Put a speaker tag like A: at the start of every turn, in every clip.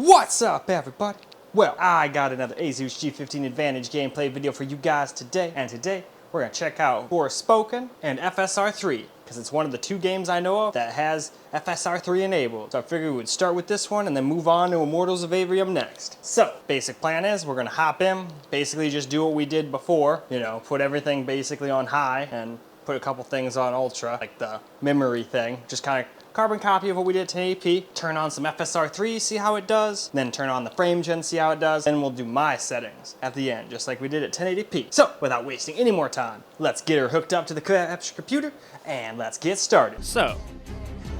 A: What's up, everybody? Well, I got another Asus G15 Advantage gameplay video for you guys today, and today we're gonna check out Forspoken and FSR 3, because it's one of the two games I know of that has FSR 3 enabled. So I figured we would start with this one and then move on to Immortals of Aveum next. So, basic plan is we're gonna hop in, basically just do what we did before, you know, put everything basically on high and put a couple things on ultra, like the memory thing, just kind of carbon copy of what we did at 1080p, turn on some FSR 3, see how it does, then turn on the frame gen, see how it does, and we'll do my settings at the end, just like we did at 1080p. So, without wasting any more time, let's get her hooked up to the computer, and let's get started.
B: So,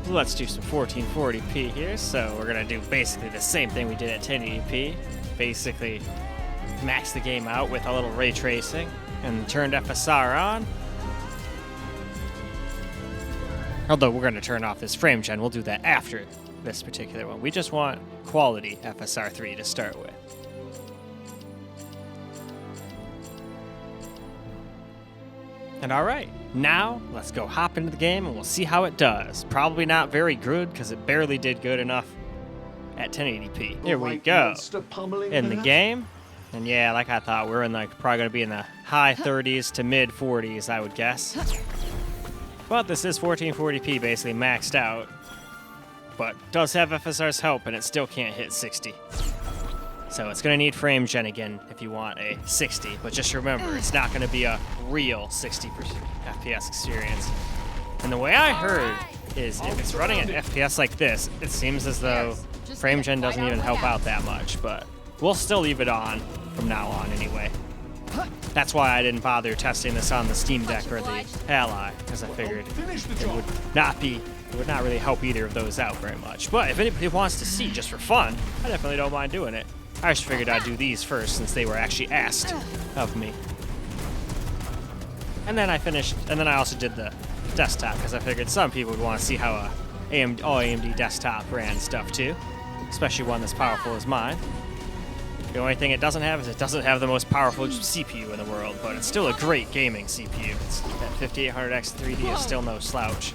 B: let's do some 1440p here. So we're gonna do basically the same thing we did at 1080p. Basically, max the game out with a little ray tracing, and turned FSR on. Although we're going to turn off this frame gen, we'll do that after this particular one. We just want quality FSR 3 to start with. And alright, now let's go hop into the game and we'll see how it does. Probably not very good because it barely did good enough at 1080p. Here we go. In the game. And yeah, like I thought, we're in probably going to be in the high 30s to mid 40s, I would guess. But this is 1440p basically maxed out, but does have FSR's help and it still can't hit 60. So it's going to need frame gen again if you want a 60, but just remember, it's not going to be a real 60 FPS experience. And the way I heard is if it's running at FPS like this, it seems as though frame gen doesn't even help out that much, but we'll still leave it on from now on anyway. That's why I didn't bother testing this on the Steam Deck or the Ally, because I figured it would not really help either of those out very much. But if anybody wants to see just for fun, I definitely don't mind doing it. I just figured I'd do these first since they were actually asked of me. And then I also did the desktop because I figured some people would want to see how all AMD desktop ran stuff too, especially one that's powerful as mine. The only thing it doesn't have is it doesn't have the most powerful CPU in the world, but it's still a great gaming CPU. That 5800X 3D is still no slouch.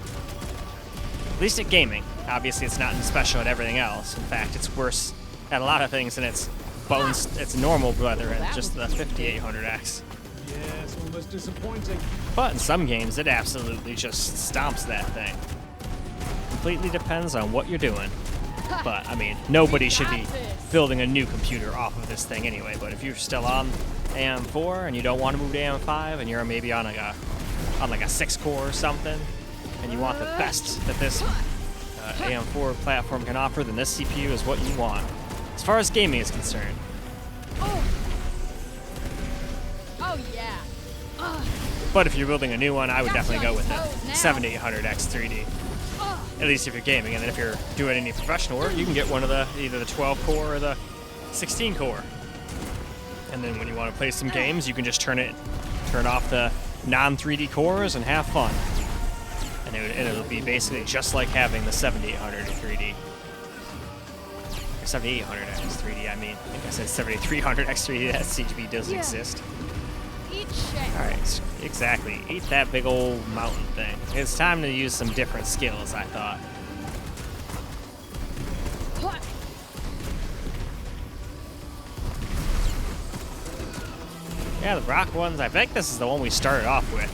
B: At least at gaming. Obviously, it's not special at everything else. In fact, it's worse at a lot of things than its normal brother at just the 5800X.
C: Yes, almost disappointing.
B: But in some games, it absolutely just stomps that thing. Completely depends on what you're doing. But, I mean, nobody should be building a new computer off of this thing anyway. But if you're still on AM4 and you don't want to move to AM5 and you're maybe on like a 6-core or something, and you want the best that this AM4 platform can offer, then this CPU is what you want, as far as gaming is concerned.
D: Oh yeah.
B: But if you're building a new one, I would definitely go with the 7800X 3D. At least if you're gaming, and then if you're doing any professional work, you can get one of either the 12-core or the 16-core. And then when you want to play some games, you can just turn off the non-3D cores and have fun. And it'll be basically just like having the 7800 3D. Or 7800X 3D, I mean. I think I said 7300X 3D, that CGP doesn't exist. Alright, exactly. Eat that big old mountain thing. It's time to use some different skills, I thought. Yeah, the rock ones, I think this is the one we started off with.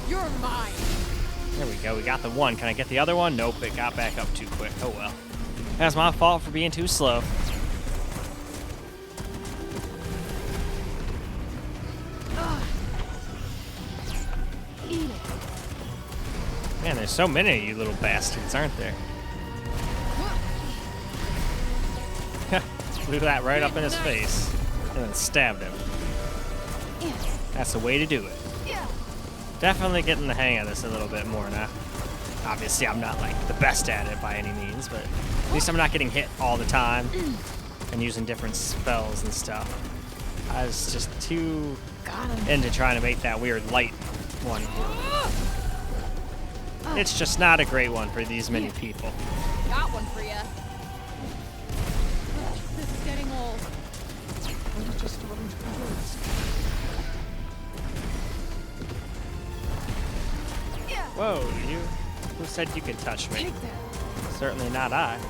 D: You're mine.
B: There we go, we got the one. Can I get the other one? Nope, it got back up too quick. Oh well. That's my fault for being too slow. Man, there's so many of you little bastards, aren't there? Blew that right up in his face and then stabbed him. That's the way to do it. Definitely getting the hang of this a little bit more now. Obviously, I'm not like the best at it by any means, but at least I'm not getting hit all the time and using different spells and stuff. I was just too into trying to make that weird light one work. It's just not a great one for these many people.
D: Got one for ya. This is getting old.
C: I'm just starting to convince.
B: Whoa, you Who said you could touch me?
D: Take that.
B: Certainly not I.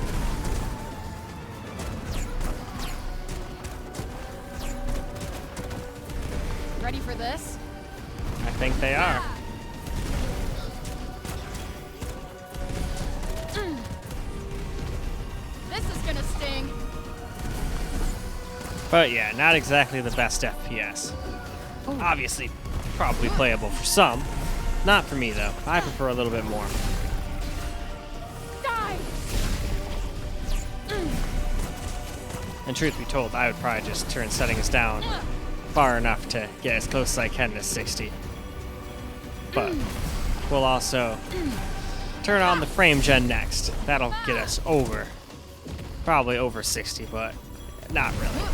D: Ready for this?
B: I think they are.
D: This is gonna sting.
B: But yeah, not exactly the best FPS. Obviously, probably playable for some. Not for me though. I prefer a little bit more.
D: Die!
B: And truth be told, I would probably just turn settings down far enough to get as close as I can to 60. But we'll also turn on the frame gen next. That'll get us over, probably over 60, but not really.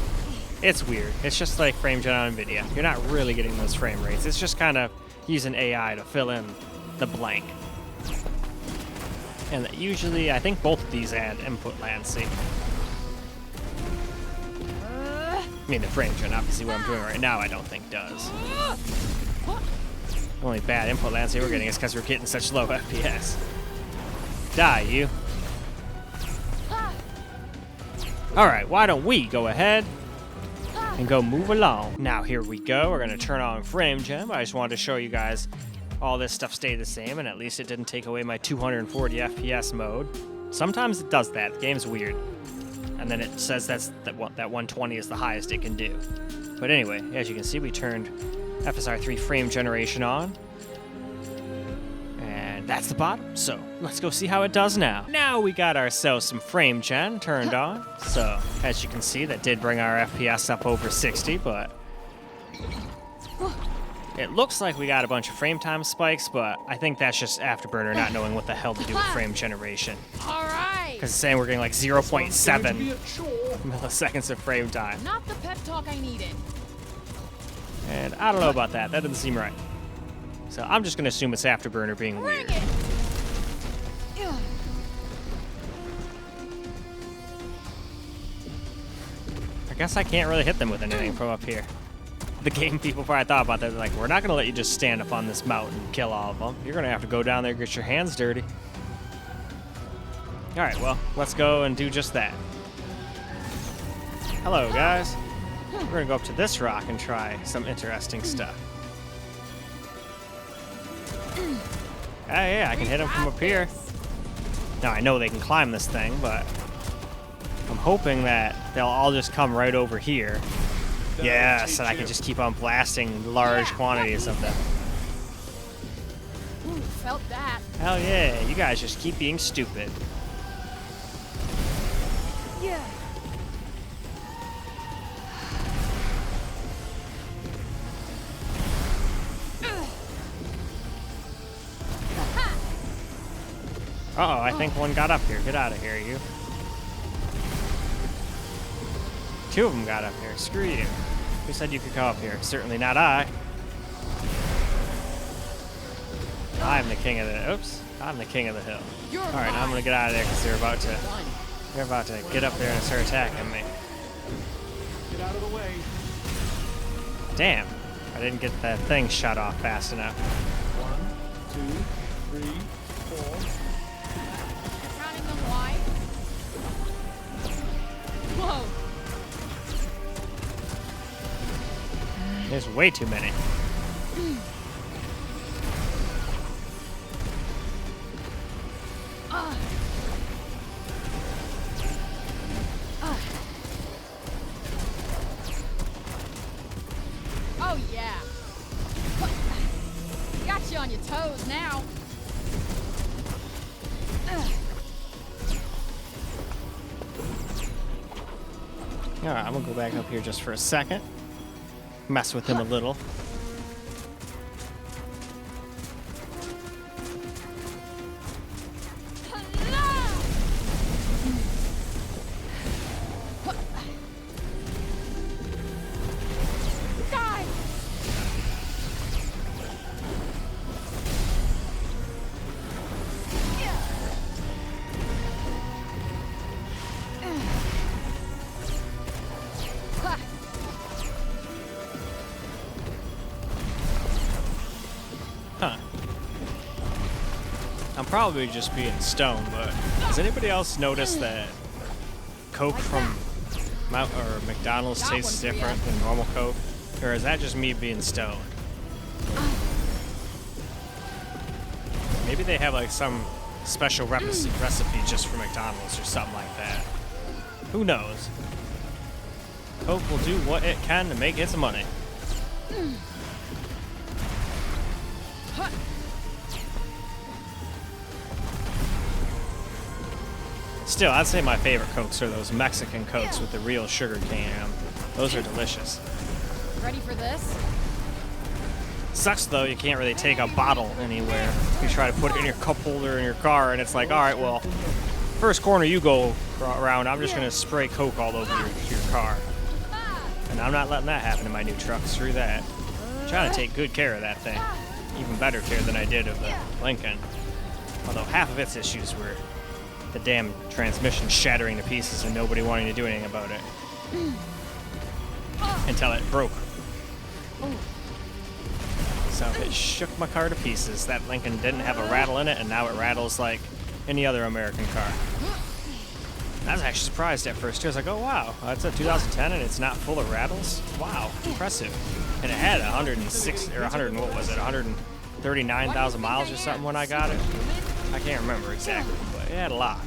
B: It's weird. It's just like frame gen on NVIDIA. You're not really getting those frame rates. It's just kind of using AI to fill in the blank. And usually, I think both of these add input latency. I mean, the frame gen, obviously what I'm doing right now, I don't think does. The only bad input latency we're getting is because we're getting such low FPS. Die, you. Alright, why don't we go ahead and go move along. Now here we go. We're gonna turn on frame gen. I just wanted to show you guys all this stuff stayed the same, and at least it didn't take away my 240 FPS mode. Sometimes it does that. The game's weird. And then it says that 120 is the highest it can do. But anyway, as you can see, we turned FSR 3 frame generation on. And that's the bottom. So let's go see how it does now. Now we got ourselves some frame gen turned on. So as you can see, that did bring our FPS up over 60, but it looks like we got a bunch of frame time spikes, but I think that's just Afterburner not knowing what the hell to do with frame generation.
D: All right.
B: Because it's saying we're getting like 0.7
C: Going to be a chore.
B: milliseconds of frame time.
D: Not the pep talk I needed.
B: And I don't know about that. That doesn't seem right. So I'm just going to assume it's Afterburner being
D: Bring
B: weird.
D: it. Ugh.
B: I guess I can't really hit them with anything from up here. The game people probably thought about that. They're like, we're not going to let you just stand up on this mountain and kill all of them. You're going to have to go down there and get your hands dirty. All right, well, let's go and do just that. Hello, guys. We're going to go up to this rock and try some interesting stuff. Oh, yeah, I can hit them from up here. Now, I know they can climb this thing, but I'm hoping that they'll all just come right over here. Yes, and I can just keep on blasting large quantities of them.
D: Ooh, felt that.
B: Hell yeah, you guys just keep being stupid.
D: Yeah.
B: Uh-oh, I think one got up here. Get out of here, you. Two of them got up here. Screw you. Who said you could come up here? Certainly not I. I'm the king of the... Oops. I'm the king of the hill.
D: You're
B: All right, now I'm going to get out of there because they're about to get up there and start attacking me.
C: Get out of the way.
B: Damn. I didn't get that thing shut off fast enough.
C: 1, 2, 3, 4.
D: Counting them wide. Whoa.
B: There's way too many.
D: Oh yeah. Got you on your toes now.
B: All right, I'm going to go back up here just for a second. Mess with him a little.
D: Die.
B: probably just being stoned, but has anybody else noticed that Coke from McDonald's tastes different than normal Coke? Or is that just me being stoned? Maybe they have like some special recipe just for McDonald's or something like that. Who knows? Coke will do what it can to make its money. Still, I'd say my favorite Cokes are those Mexican Cokes with the real sugar cane in them. Those are delicious.
D: Ready for this?
B: Sucks though, you can't really take a bottle anywhere. You try to put it in your cup holder in your car, and it's like, all right, well, first corner you go around, I'm just gonna spray Coke all over your car. And I'm not letting that happen to my new truck. Screw that. I'm trying to take good care of that thing. Even better care than I did of the Lincoln. Although half of its issues were the damn transmission shattering to pieces and nobody wanting to do anything about it. Until it broke. So it shook my car to pieces. That Lincoln didn't have a rattle in it, and now it rattles like any other American car. I was actually surprised at first. I was like, oh wow, it's a 2010 and it's not full of rattles? Wow, impressive. And it had 106, or 100, what was it, 139,000 miles or something when I got it? I can't remember exactly, but it had a lot.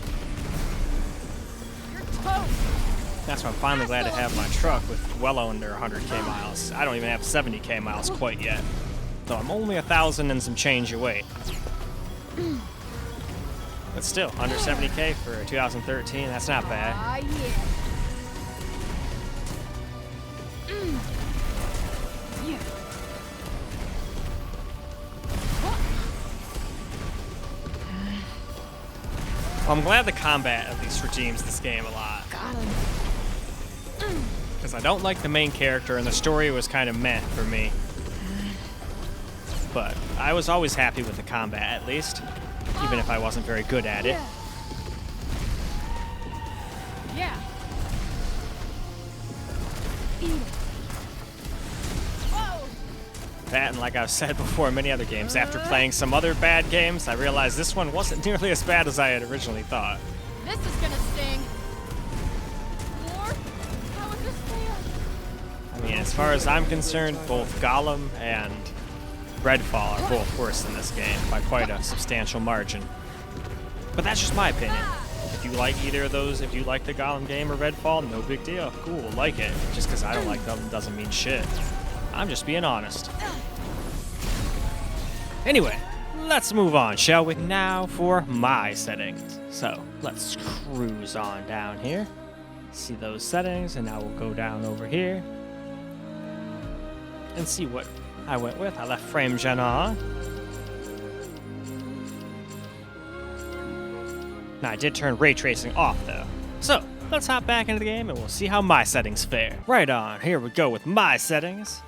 B: That's why I'm finally glad to have my truck with well under 100k miles. I don't even have 70k miles quite yet. So I'm only 1,000 and some change away. But still, under 70k for a 2013, that's not bad. Well, I'm glad the combat at least redeems this game a lot. Because I don't like the main character, and the story was kind of meh for me. But I was always happy with the combat, at least. Even if I wasn't very good at it.
D: Yeah.
B: That, and like I've said before in many other games, after playing some other bad games, I realized this one wasn't nearly as bad as I had originally thought.
D: This is gonna sting. More? How would this feel?
B: I mean, as far as I'm concerned, both Gollum and Redfall are both worse in this game by quite a substantial margin. But that's just my opinion. If you like either of those, if you like the Gollum game or Redfall, no big deal. Cool, like it. Just because I don't like them doesn't mean shit. I'm just being honest. Anyway, let's move on, shall we? Now for my settings. So, let's cruise on down here. See those settings, and now we'll go down over here and see what I went with. I left frame gen on. Now I did turn ray tracing off though. So let's hop back into the game and we'll see how my settings fare. Right on, here we go with my settings.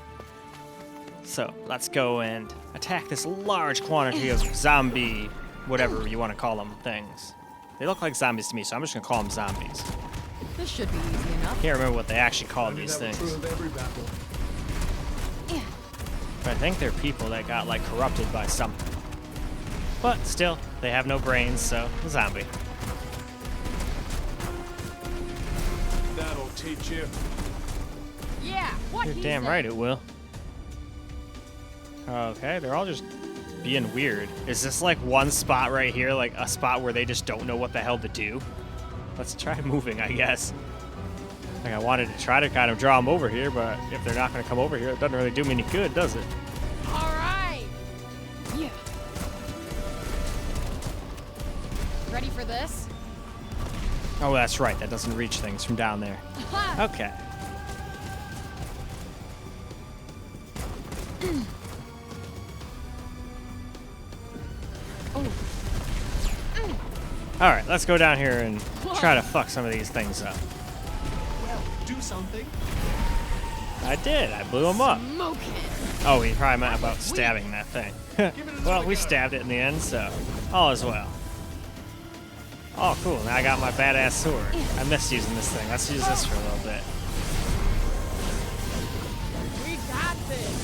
B: So let's go and attack this large quantity of zombie, whatever you want to call them, things. They look like zombies to me, so I'm just gonna call them zombies.
D: This should be easy enough.
B: Can't remember what they actually called these things. But I think they're people that got like corrupted by something. But still, they have no brains, so zombie.
C: That'll teach you.
D: Yeah, what
B: You're
D: he
B: damn
D: said.
B: right it will. Okay, they're all just being weird. Is this like one spot right here, like a spot where they just don't know what the hell to do? Let's try moving, I guess. Like I wanted to try to kind of draw them over here, but if they're not going to come over here, it doesn't really do me any good, does it?
D: All right. Yeah. Ready for this?
B: Oh, that's right. That doesn't reach things from down there. Okay. All right, let's go down here and try to fuck some of these things up.
C: Well, do something.
B: I did. I blew them up.
D: Smoke it.
B: Oh, he probably meant about stabbing that thing. Well, we stabbed it in the end, so all is well. Oh, cool. Now I got my badass sword. I miss using this thing. Let's use this for a little bit.
D: We got this.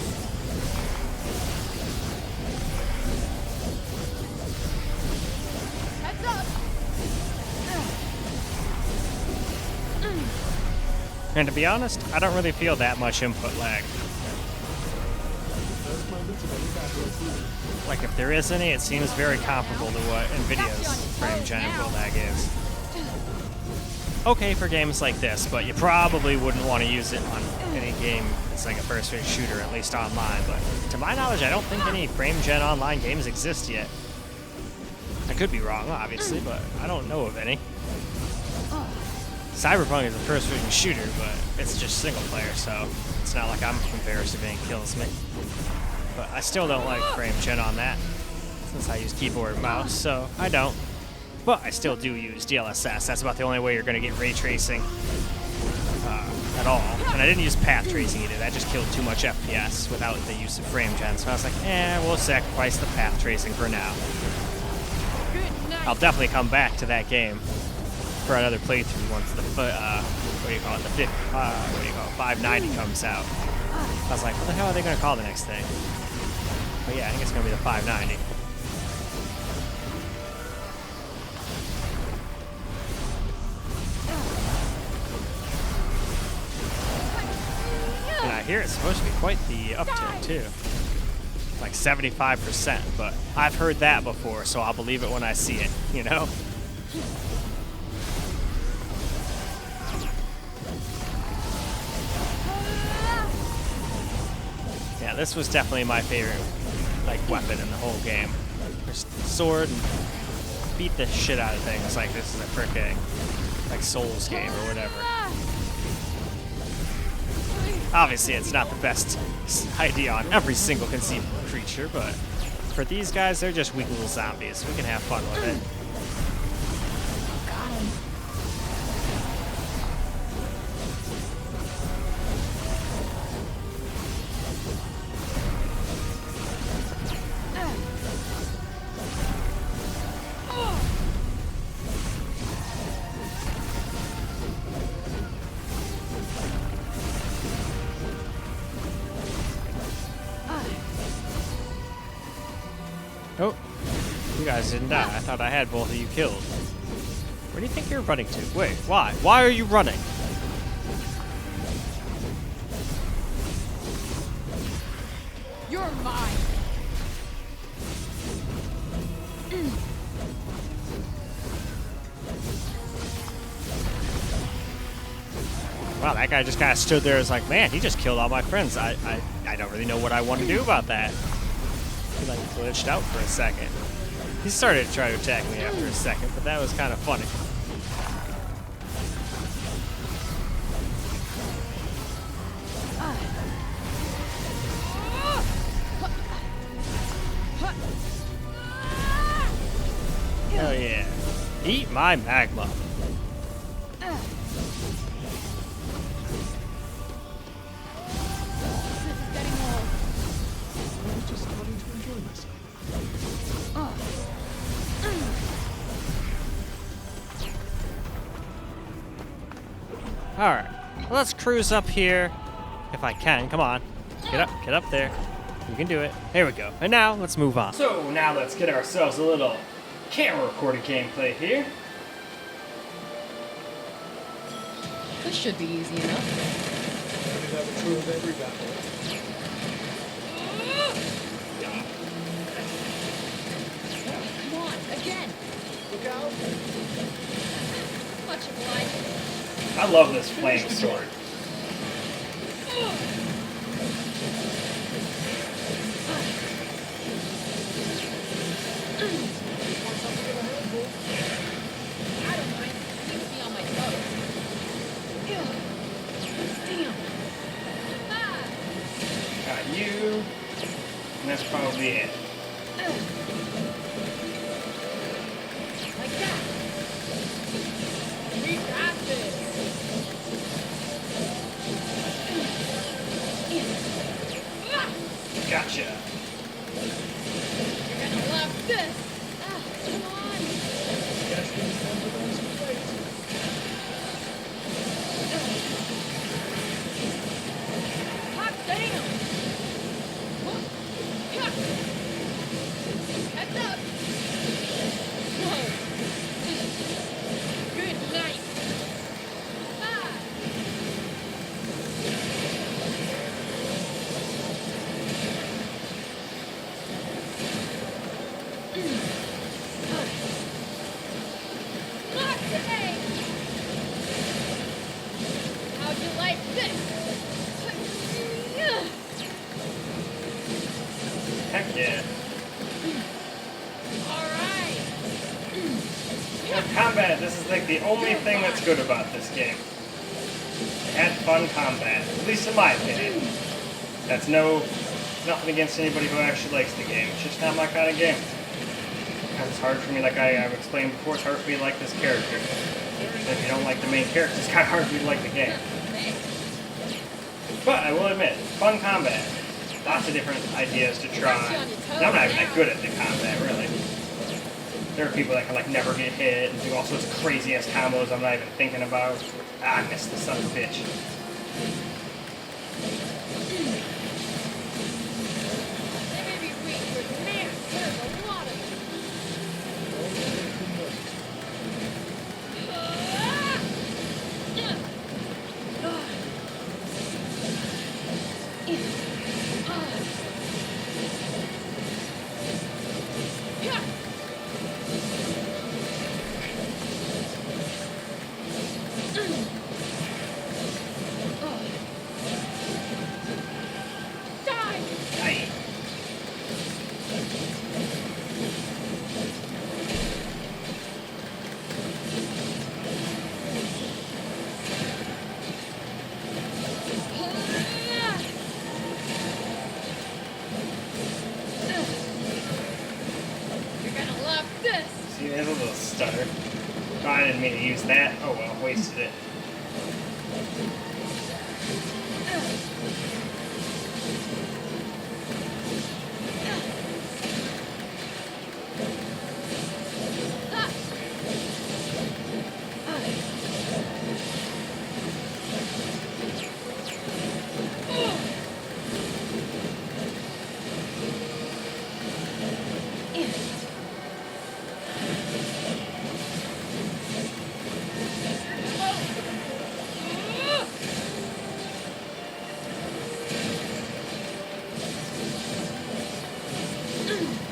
B: And to be honest, I don't really feel that much input lag. Like if there is any, it seems very comparable to what NVIDIA's frame gen input lag is. Okay for games like this, but you probably wouldn't want to use it on any game that's like a first-person shooter, at least online. But to my knowledge, I don't think any frame gen online games exist yet. I could be wrong, obviously, but I don't know of any. Cyberpunk is a first-person shooter, but it's just single player, so it's not like I'm embarrassed if anything kills me. But I still don't like frame gen on that, since I use keyboard and mouse, so I don't. But I still do use DLSS. That's about the only way you're going to get ray tracing at all. And I didn't use path tracing either. That just killed too much FPS without the use of frame gen. So I was like, we'll sacrifice the path tracing for now. I'll definitely come back to that game for another playthrough once the 590 comes out. I was like, what the hell are they going to call the next thing? But yeah, I think it's going to be the 590. And I hear it's supposed to be quite the uptick too. Like 75%, but I've heard that before, so I'll believe it when I see it, you know? Yeah, this was definitely my favorite like weapon in the whole game. Just sword and beat the shit out of things like this is a freaking like Souls game or whatever. Obviously, it's not the best idea on every single conceivable creature, but for these guys, they're just weak little zombies. We can have fun with it. Oh, you guys didn't die. I thought I had both of you killed. Where do you think you're running to? Wait, why? Why are you running?
D: You're mine.
B: Wow, that guy just kind of stood there and was like, man, he just killed all my friends. I don't really know what I want to do about that. He like glitched out for a second. He started to try to attack me after a second, but that was kind of funny. Hell yeah. Eat my magma. Alright, well, let's cruise up here if I can. Come on. Get up there. You can do it. There we go. And now, let's move on. So, now let's get ourselves a little camera recorded gameplay here.
D: This should be easy enough.
C: I can have a true of every battle.
D: Come on, again.
C: Look out!
D: Much obliged.
B: I love this flame sword.
D: I don't mind. Keeps me on my toes. Damn.
B: Got you. And that's probably it.
D: Like that. We got this.
B: Gotcha.
D: You're gonna love this. Come on. Hot damn. like this?
B: Heck yeah.
D: Alright.
B: Combat, this is like the only thing that's good about this game. It had fun combat, at least in my opinion. That's nothing against anybody who actually likes the game. It's just not my kind of game. Because it's hard for me, like I've explained before, it's hard for me to like this character. And if you don't like the main character, it's kind of hard for you to like the game. But I will admit, fun combat. Lots of different ideas to try. And I'm not even that good at the combat, really. There are people that can like never get hit and do all sorts of crazy ass combos I'm not even thinking about. Ah, I missed the son of a bitch.
D: They may be weak, but man, there's a lot of them.
B: Aye.
D: You're gonna love this.
B: See, there's a little stutter. Oh, I didn't mean to use that. Oh well, wasted it.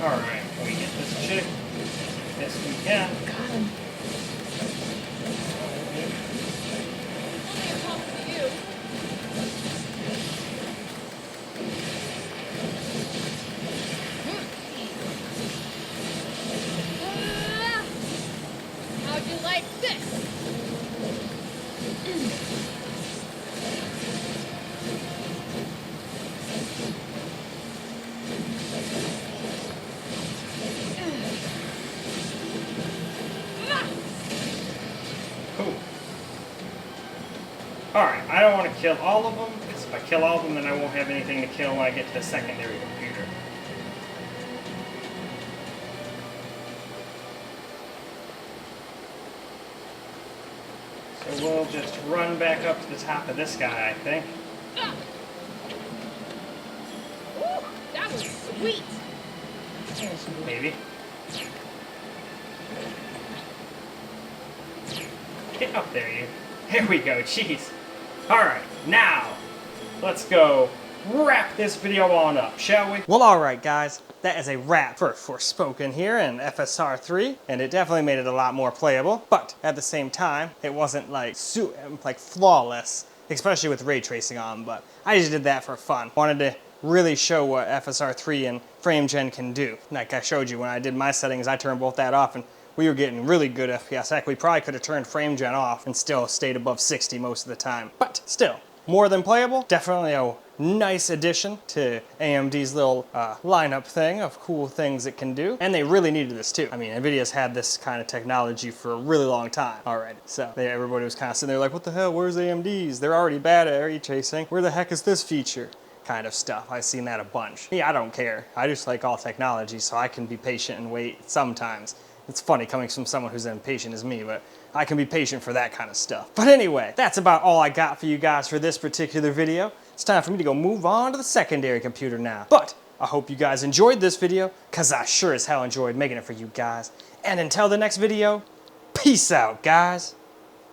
B: Alright, can we get this chick? Yes, we can.
D: Got him. Only a pump for you. How'd you like this?
B: Cool. Alright, I don't want to kill all of them, because if I kill all of them, then I won't have anything to kill when I get to the secondary computer. So we'll just run back up to the top of this guy, I think.
D: Ooh, that was sweet.
B: Maybe. Get up there, you. There we go, jeez. Alright, now, let's go wrap this video on up, shall we?
A: Well, alright guys, that is a wrap for Forspoken here in FSR 3, and it definitely made it a lot more playable, but at the same time, it wasn't like flawless, especially with ray tracing on, but I just did that for fun. Wanted to really show what FSR 3 and frame gen can do. Like I showed you when I did my settings, I turned both that off and we were getting really good FPS. Heck, we probably could have turned frame gen off and still stayed above 60 most of the time. But still, more than playable. Definitely a nice addition to AMD's little lineup thing of cool things it can do. And they really needed this too. I mean, NVIDIA's had this kind of technology for a really long time already. So everybody was kind of sitting there like, what the hell, where's AMD's? They're already bad at ray tracing. Where the heck is this feature? Kind of stuff. I've seen that a bunch. Yeah, I don't care. I just like all technology, so I can be patient and wait sometimes. It's funny coming from someone who's as impatient as me, but I can be patient for that kind of stuff. But anyway, that's about all I got for you guys for this particular video. It's time for me to go move on to the secondary computer now. But I hope you guys enjoyed this video, because I sure as hell enjoyed making it for you guys. And until the next video, peace out, guys.